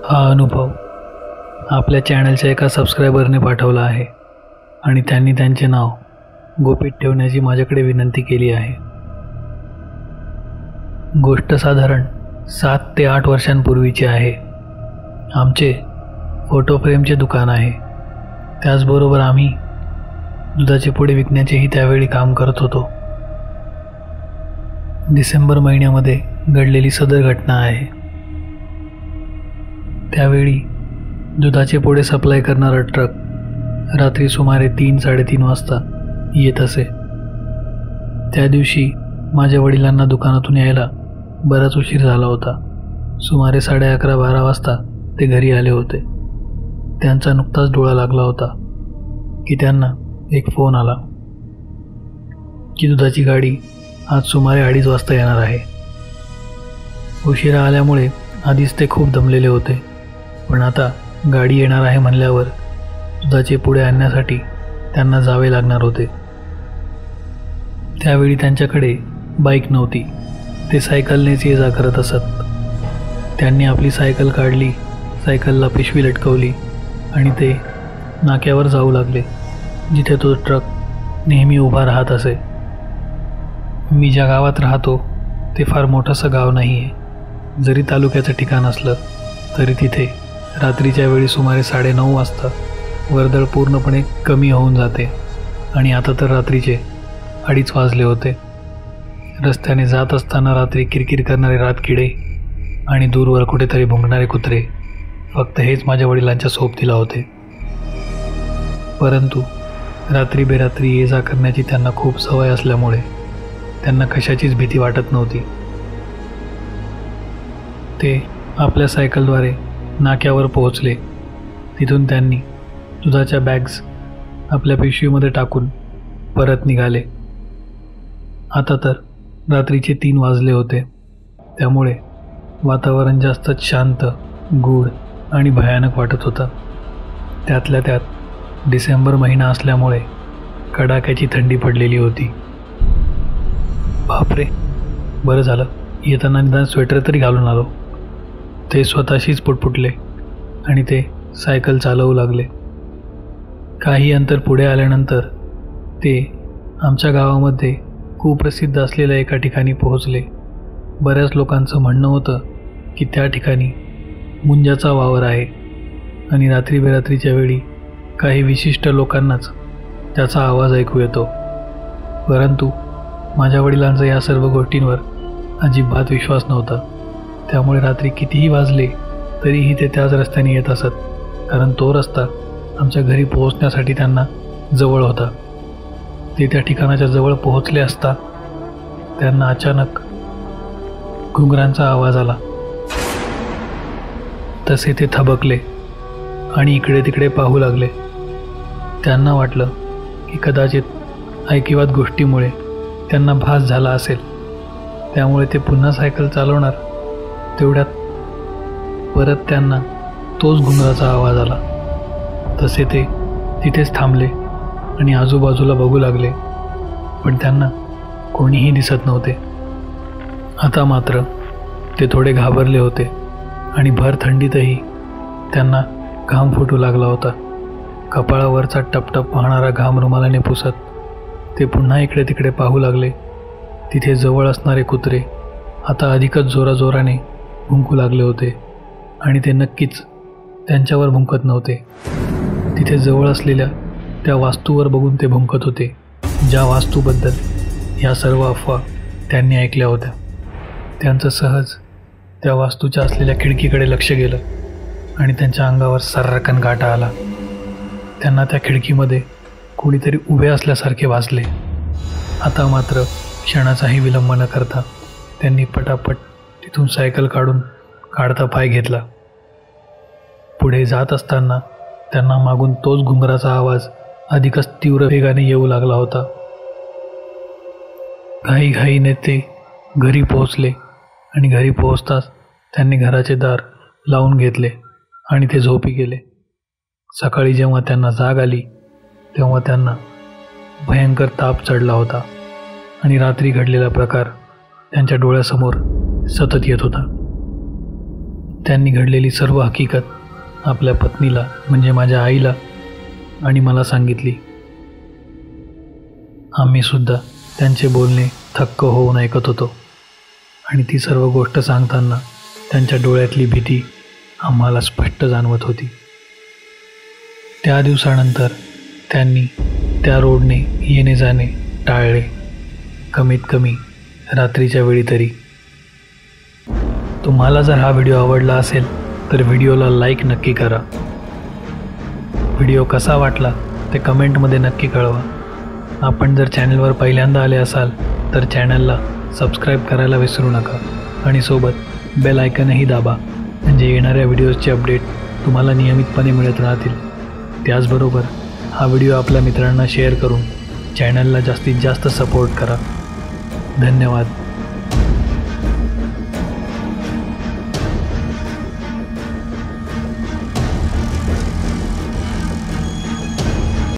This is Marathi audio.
हा अनुभव आपल्या चॅनलच्या एका सबस्क्रायबरने पाठवला आहे आणि त्यांनी त्यांचे नाव गोपित ठेवण्याची माझ्याकडे विनंती केली आहे. गोष्ट साधारण 7 ते 8 वर्षांपूर्वीची आहे. आमचे फोटो फ्रेमचे दुकान आहे. त्याचबरोबर आम्ही दुधाचे पुडे विकण्याचेही त्यावेळी काम करत होतो. डिसेंबर महिन्यामध्ये घडलेली सदर घटना आहे. त्यावेळी दुधाचे पुडे सप्लाय करणारा ट्रक रात्री सुमारे 3-3:30 वाजता येत असे. त्या दिवशी माझ्या वडिलांना दुकानातून यायला बराच उशीर झाला होता. सुमारे 11:30-12 वाजता ते घरी आले होते. त्यांचा नुकताच डोळा लागला होता की त्यांना एक फोन आला की दुधाची गाडी आज सुमारे 2:30 वाजता येणार आहे. उशिरा आल्यामुळे आधीच ते खूप दमलेले होते, पण आता गाडी येणार आहे म्हणल्यावर दुधाचे पुडे आणण्यासाठी त्यांना जावे लागणार होते. त्यावेळी त्यांच्याकडे बाईक नव्हती. ते सायकलनेच ये जा करत असत. त्यांनी आपली सायकल काढली, सायकलला पिशवी लटकवली आणि ते नाक्यावर जाऊ लागले, जिथे तो ट्रक नेहमी उभा राहत असे. मी ज्या गावात राहतो ते फार मोठंसं गाव नाही आहे. जरी तालुक्याचं ठिकाण असलं तरी तिथे रात्रीच्या वेळी सुमारे 9:30 वाजता वर्दळ पूर्णपणे कमी होऊन जाते आणि आता तर रात्रीचे 2:30 वाजले होते. रस्त्याने जात असताना रात्री किरकिर करणारे रातकिडे आणि दूरवर कुठेतरी भुंकणारे कुत्रे फक्त हेच माझ्या वडिलांच्या सोबतीला होते. परंतु रात्री बेरात्री ये जा करण्याची त्यांना खूप सवय असल्यामुळे त्यांना कशाचीच भीती वाटत नव्हती. ते आपल्या सायकलद्वारे नाक्यावर पोहोचले. तिथून त्यांनी दुधाच्या बॅग्स आपल्या पिशवीमध्ये टाकून परत निघाले. आता तर रात्रीचे 3 वाजले होते, त्यामुळे वातावरण जास्तच शांत, गूढ आणि भयानक वाटत होतं. त्यातल्या त्यात डिसेंबर महिना असल्यामुळे कडाक्याची थंडी पडलेली होती. बापरे, बरं झालं येताना निदान स्वेटर तरी घालून आलो, ते स्वतःशीच पुटपुटले आणि ते सायकल चालवू लागले. काही अंतर पुढे आल्यानंतर ते आमच्या गावामध्ये कुप्रसिद्ध असलेल्या एका ठिकाणी पोहोचले. बऱ्याच लोकांचं म्हणणं होतं की त्या ठिकाणी मुंजाचा वावर आहे आणि रात्री बेरात्रीच्या वेळी काही विशिष्ट लोकांनाच त्याचा आवाज ऐकू येतो. परंतु माझ्या वडिलांचा या सर्व गोष्टींवर अजिबात विश्वास नव्हता. त्यामुळे रात्री कितीही वाजले तरीही ते त्याच रस्त्याने येत असत, कारण तो रस्ता आमच्या घरी पोहोचण्यासाठी त्यांना जवळ होता. ते त्या ठिकाणाच्या जवळ पोहोचले असता त्यांना अचानक घुंगरांचा आवाज आला. तसे ते थबकले आणि इकडे तिकडे पाहू लागले. त्यांना वाटलं की कदाचित ऐकिवात गोष्टीमुळे त्यांना भास झाला असेल, त्यामुळे ते पुन्हा सायकल चालवणार. तेवढ्यात परत त्यांना तोच घुंगराचा आवाज आला. तसे ते तिथेच थांबले आणि आजूबाजूला बघू लागले, पण त्यांना कोणीही दिसत नव्हते. आता मात्र ते थोडे घाबरले होते आणि भर थंडीतही त्यांना घाम फुटू लागला होता. कपाळावरचा टपटप वाहणारा घाम रुमालाने पुसत ते पुन्हा इकडे तिकडे पाहू लागले. तिथे जवळ असणारे कुत्रे आता अधिकच जोराजोराने भुंकू लागले होते आणि ते नक्कीच त्यांच्यावर भुंकत नव्हते. तिथे जवळ असलेल्या त्या वास्तूवर बघून ते भुंकत होते, ज्या वास्तूबद्दल ह्या सर्व अफवा त्यांनी ऐकल्या होत्या. त्यांचं सहज त्या वास्तूच्या असलेल्या खिडकीकडे लक्ष गेलं आणि त्यांच्या अंगावर सर्रकन काटा आला. त्यांना त्या खिडकीमध्ये कोणीतरी उभे असल्यासारखे वाजले. आता मात्र क्षणाचाही विलंब न करता त्यांनी पटापट तिथून सायकल काढून काढता पाय घेतला. पुढे जात असताना त्यांना मागून तोच घुंगराचा आवाज अधिकच तीव्र वेगाने येऊ लागला होता. घाईघाईने ते घरी पोहोचले आणि घरी पोहोचताच त्यांनी घराचे दार लावून घेतले आणि ते झोपी गेले. सकाळी जेव्हा त्यांना जाग आली तेव्हा त्यांना भयंकर ताप चढला होता आणि रात्री घडलेला प्रकार त्यांच्या डोळ्यासमोर सतत येत होता. त्यांनी घडलेली सर्व हकीकत आपल्या पत्नीला म्हणजे माझ्या आईला आणि मला सांगितली. आम्हीसुद्धा त्यांचे बोलणे थक्क होऊन ऐकत होतो आणि ती सर्व गोष्ट सांगताना त्यांच्या डोळ्यातली भीती आम्हाला स्पष्ट जाणवत होती. त्या दिवसानंतर त्यांनी त्या रोडने येणे जाणे टाळले, कमीत कमी रात्रीच्या वेळी तरी. तुम्हाला जर हा व्हिडिओ आवडला असेल तर व्हिडिओला लाईक नक्की करा. व्हिडिओ कसा वाटला ते कमेंटमध्ये नक्की कळवा. आपण जर चॅनलवर पहिल्यांदा आले असाल तर चॅनलला सबस्क्राईब करायला विसरू नका आणि सोबत बेल आयकनही दाबा, म्हणजे येणाऱ्या व्हिडिओजचे अपडेट तुम्हाला नियमितपणे मिळत राहतील. त्याचबरोबर हा व्हिडिओ आपल्या मित्रांना शेअर करून चॅनलला जास्तीत जास्त सपोर्ट करा. धन्यवाद.